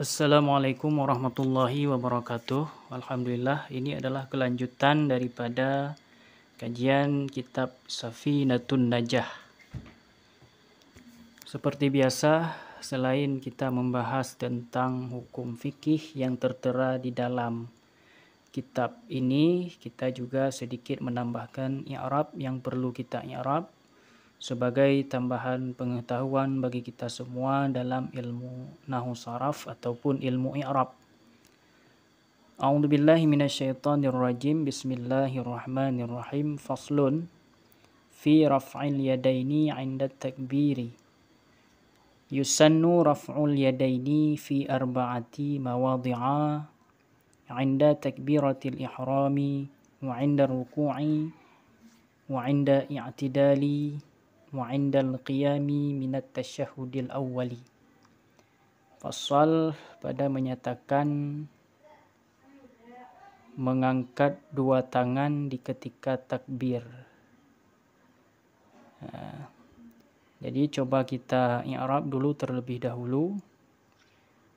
Assalamualaikum warahmatullahi wabarakatuh. Alhamdulillah, ini adalah kelanjutan daripada kajian kitab Safinatun Najah. Seperti biasa, selain kita membahas tentang hukum fikih yang tertera di dalam kitab ini, kita juga sedikit menambahkan i'rab yang perlu kita i'rab sebagai tambahan pengetahuan bagi kita semua dalam ilmu nahwu saraf ataupun ilmu i'rab. A'udzu billahi minasyaitonir rajim. Bismillahirrahmanirrahim. Faslun fi raf'il yadaini 'inda takbiri. Yusannu raf'ul yadaini fi arba'ati mawadhi'a 'inda takbiratil ihrami wa 'inda ruku'i wa 'inda i'tidali wa 'indal qiyami minat tasyahhudil awwali. Fasal pada menyatakan mengangkat dua tangan di ketika takbir. Jadi coba kita i'rab dulu terlebih dahulu.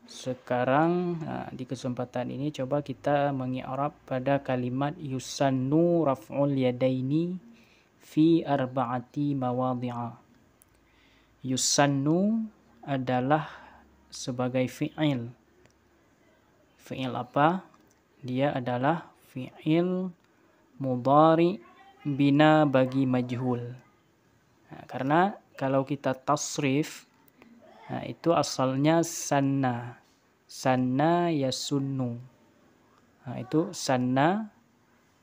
Sekarang di kesempatan ini coba kita mengi'rab pada kalimat yusannu raf'ul yadaini fi arba'ati mawadhi'a. Yusannu adalah sebagai fi'il. Fi'il apa? Dia adalah fi'il mudhari bina bagi majhul. Karena kalau kita tasrif, itu asalnya sanna. Sanna yasunnu. Itu sanna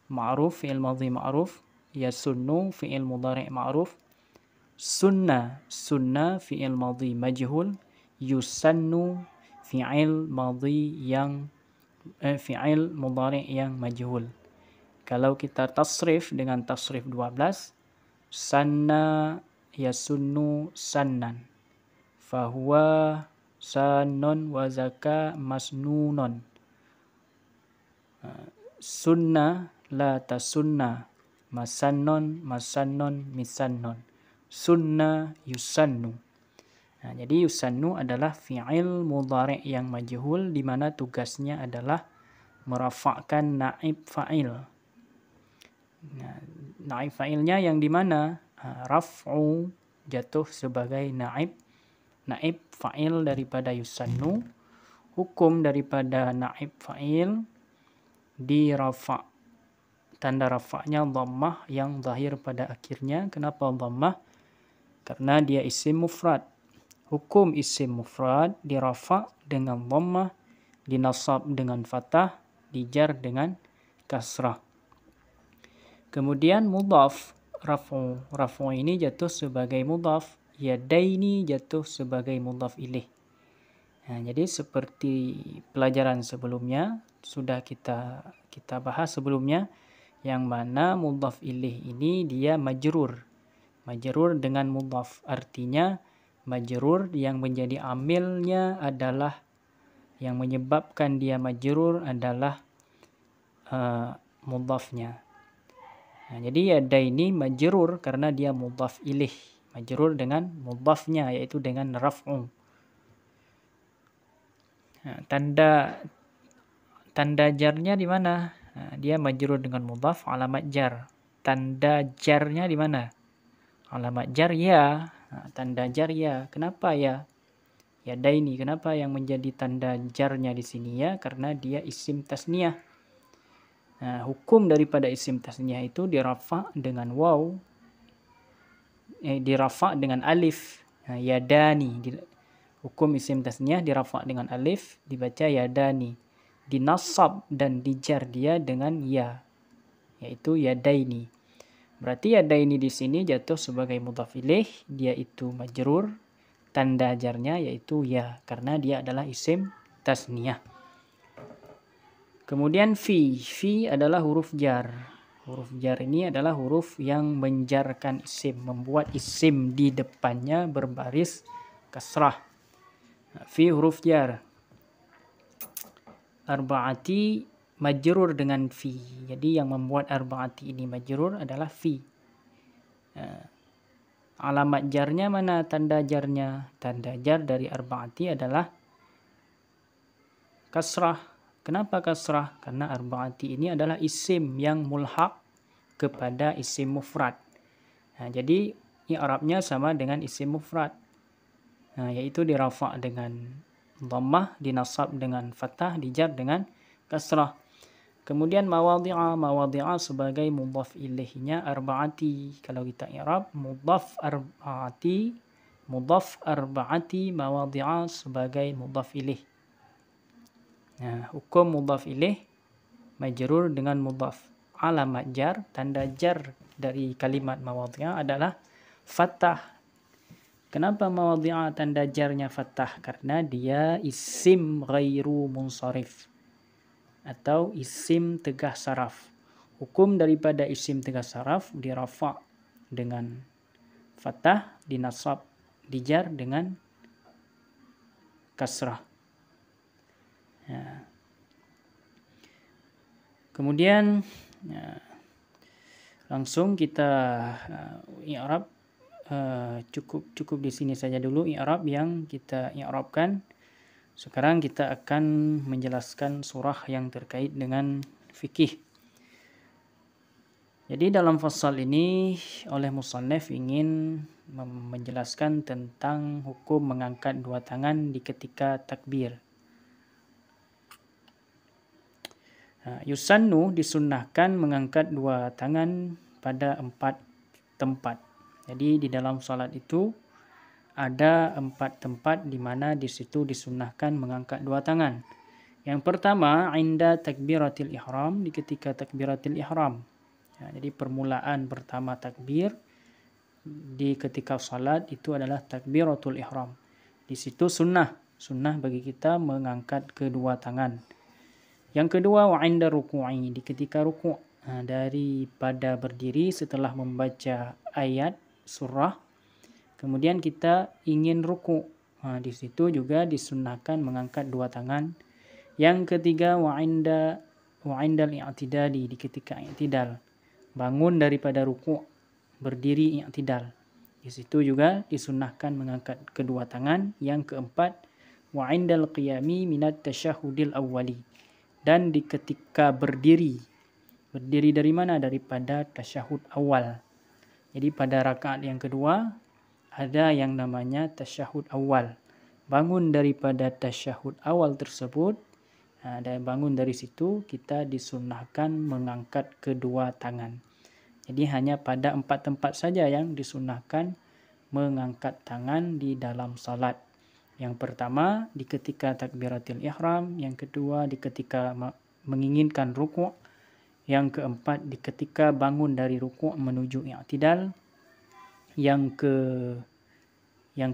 ma'ruf, fi'il madhi ma'ruf. Yasunnu fi'il mudhari ma'ruf. Sunna fi'il madhi majhul. Yusannu fi'il madhi yang fi'il mudhari yang majhul. Kalau kita tasrif dengan tasrif 12, sanna yasunnu sannan, fahuwa sannun wa zaka masnunun. Sunna la tasunna masannun misannun. Sunna yusannu. Jadi yusannu adalah fi'il mudhari yang majhul di mana tugasnya adalah merafa'kan naib fa'il. Naib fa'ilnya yang di mana raf'u jatuh sebagai naib fa'il daripada yusannu. Hukum daripada naib fa'il di rafa'. Tanda rafa'nya dhammah yang zahir pada akhirnya. Kenapa dhammah? Karena dia isim mufrad. Hukum isim mufrad dirafa' dengan dhammah, dinasab dengan fathah, dijar dengan kasrah. Kemudian mudhaf, rafu ini jatuh sebagai mudhaf, yadaini jatuh sebagai mudhaf ilaih. Jadi seperti pelajaran sebelumnya sudah kita bahas sebelumnya, yang mana mudhaf ilaih ini dia majrur dengan mudhaf. Artinya majrur yang menjadi amilnya adalah, yang menyebabkan dia majrur adalah mudhafnya. Jadi yadaini majrur karena dia mudhaf ilaih, majrur dengan mudhafnya yaitu dengan raf'u. Tanda jarnya di mana? Dia majrur dengan mudhaf, alamat jar. Tanda jarnya di mana? Alamat jar ya. Tanda jar ya. Kenapa ya? Yadaini. Kenapa yang menjadi tanda jarnya di sini ya? Karena dia isim tasniyah. Hukum daripada isim tasniyah itu dirafa' dengan waw, dirafa' dengan alif. Yadani. Hukum isim tasniyah dirafa' dengan alif, dibaca yadani. Dinasab dan dijar dia dengan ya, yaitu yadaini. Berarti yadaini di sini jatuh sebagai mudhaf ilaih, dia itu majrur, tanda jarnya yaitu ya karena dia adalah isim tasniyah. Kemudian fi adalah huruf jar. Huruf jar ini adalah huruf yang menjarkan isim, membuat isim di depannya berbaris kasrah. Fi huruf jar. Arba'ati majrur dengan fi. Jadi yang membuat arba'ati ini majrur adalah fi. Alamat jarnya mana? Tanda jarnya. Tanda jar dari arba'ati adalah kasrah. Kenapa kasrah? Karena arba'ati ini adalah isim yang mulhaq kepada isim mufrad. Nah, jadi i'rabnya sama dengan isim mufrad. Nah, yaitu dirafa' dengan dhammah, dinasab dengan fathah, dijar dengan kasrah. Kemudian mawadhi'a sebagai mudhaf ilaihnya arba'ati. Kalau kita i'rab mudhaf arba'ati mawadhi'a sebagai mudhaf ilaih. Nah, hukum mudhaf ilaih majrur dengan mudhaf. Alamat jar, tanda jar dari kalimat mawadhi'a adalah fathah. Kenapa mawadhi'a tanda jarnya fathah? Karena dia isim ghairu munsharif atau isim tegah saraf. Hukum daripada isim tegah saraf dirafa' dengan fathah, dinasab, dijar dengan kasrah. Ya. Kemudian langsung kita i'rab. Cukup di sini saja dulu i'rab yang kita i'rabkan. Sekarang kita akan menjelaskan surah yang terkait dengan fikih. Jadi dalam fasal ini oleh musannif ingin menjelaskan tentang hukum mengangkat dua tangan di ketika takbir. Yusannu disunnahkan mengangkat dua tangan pada 4 tempat. Jadi di dalam salat itu ada 4 tempat di mana di situ disunnahkan mengangkat dua tangan. Yang pertama, inda takbiratil ihram, di ketika takbiratil ihram. Jadi permulaan pertama takbir di ketika salat itu adalah takbiratul ihram. Di situ sunnah bagi kita mengangkat kedua tangan. Yang kedua, wa inda ruku'i, di ketika ruku'. Daripada berdiri setelah membaca ayat surah, kemudian kita ingin ruku'. Di situ juga disunnahkan mengangkat dua tangan. Yang ketiga, wa indal i'tidali, di ketika i'tidal. Bangun daripada ruku', berdiri i'tidal. Di situ juga disunnahkan mengangkat kedua tangan. Yang keempat, wa indal qiyami minat tasyahudil awwali. Dan di ketika berdiri dari mana? Daripada tasyahud awal. Jadi pada rakaat yang kedua ada yang namanya tasyahud awal. Bangun daripada tasyahud awal tersebut, dan bangun dari situ kita disunnahkan mengangkat kedua tangan. Jadi hanya pada 4 tempat saja yang disunnahkan mengangkat tangan di dalam salat. Yang pertama di ketika takbiratul ihram, yang kedua di ketika menginginkan ruku', yang keempat di ketika bangun dari ruku' menuju i'tidal, yang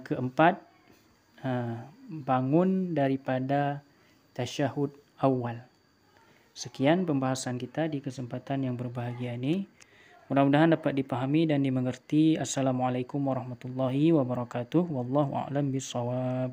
keempat bangun daripada tasyahud awal. Sekian pembahasan kita di kesempatan yang berbahagia ini. Mudah-mudahan dapat dipahami dan dimengerti. Assalamualaikum warahmatullahi wabarakatuh. Wallahu a'lam bishawab.